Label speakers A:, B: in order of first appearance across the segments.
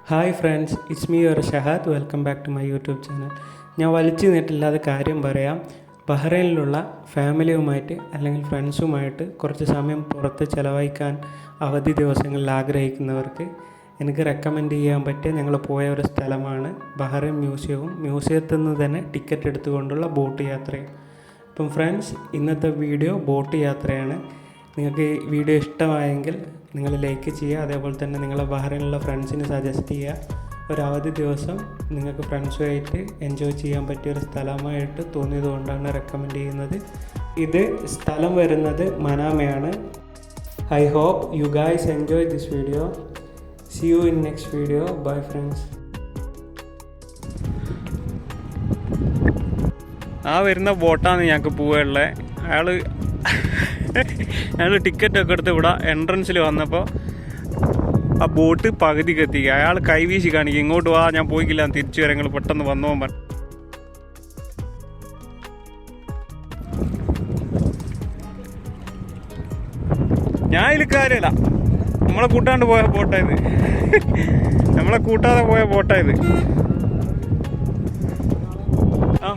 A: Hi friends, it's me your Shahad. Welcome back to my YouTube channel. ഞാൻ വലിച്ചു നീട്ടില്ലാതെ കാര്യം പറയാം. ബഹ്റൈനിലുള്ള ഫാമിലിയുമായിട്ട് അല്ലെങ്കിൽ ഫ്രണ്ട്സുമായിട്ട് കുറച്ച് സമയം പുറത്ത് ചിലവഴിക്കാൻ അവധി ദിവസങ്ങളിൽ ആഗ്രഹിക്കുന്നവർക്ക് എനിക്ക് റെക്കമെൻഡ് ചെയ്യാൻ പറ്റിയ ഞങ്ങൾ പോയ ഒരു സ്ഥലമാണ് ബഹ്റൈൻ മ്യൂസിയവും മ്യൂസിയത്തിൽ നിന്ന് തന്നെ ടിക്കറ്റ് എടുത്തുകൊണ്ടുള്ള ബോട്ട് യാത്രയും. അപ്പം ഫ്രണ്ട്സ്, ഇന്നത്തെ വീഡിയോ ബോട്ട് യാത്രയാണ്. നിങ്ങൾക്ക് ഈ വീഡിയോ ഇഷ്ടമായെങ്കിൽ നിങ്ങൾ ലൈക്ക് ചെയ്യുക. അതേപോലെ തന്നെ നിങ്ങളെ ബഹ്റൈനിലുള്ള ഫ്രണ്ട്സിന് സജസ്റ്റ് ചെയ്യുക. ഒരു അവധി ദിവസം നിങ്ങൾക്ക് ഫ്രണ്ട്സുമായിട്ട് എൻജോയ് ചെയ്യാൻ പറ്റിയൊരു സ്ഥലമായിട്ട് തോന്നിയതുകൊണ്ടാണ് റെക്കമെൻഡ് ചെയ്യുന്നത്. ഇത് സ്ഥലം വരുന്നത് മനാമയാണ്. I hope you guys enjoy this video. See you in next video. Bye friends. ആ വരുന്ന ബോട്ടാണ് ഞങ്ങൾക്ക് പോവുള്ളത്. അയാൾ ടിക്കറ്റൊക്കെ എടുത്ത് ഇവിടെ എൻട്രൻസിൽ വന്നപ്പോൾ ആ ബോട്ട് പകുതിക്ക് എത്തിക്കുക. അയാൾ കൈവീശി കാണിക്കും, ഇങ്ങോട്ട് വാ, ഞാൻ പോയിക്കില്ല, തിരിച്ചു വരാം, നിങ്ങൾ പെട്ടെന്ന് വന്നോ പറഞ്ഞു. ഞാൻ ഇതിൽ കാര്യമല്ല, നമ്മളെ കൂട്ടാണ്ട് പോയ ബോട്ടായത്, നമ്മളെ കൂട്ടാതെ പോയ ബോട്ടായത്. ആ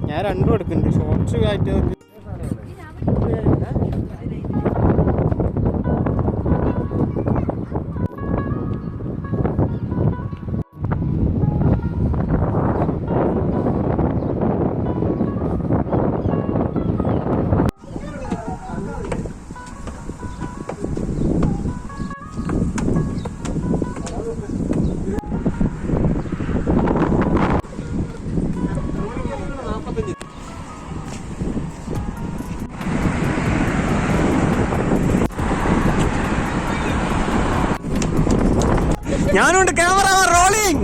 A: ഞാൻ രണ്ടും എടുക്കുന്നുണ്ട്, ഷോർട്സ് ആയിട്ട്. ഞാനുണ്ട്, ക്യാമറ റോളിംഗ്.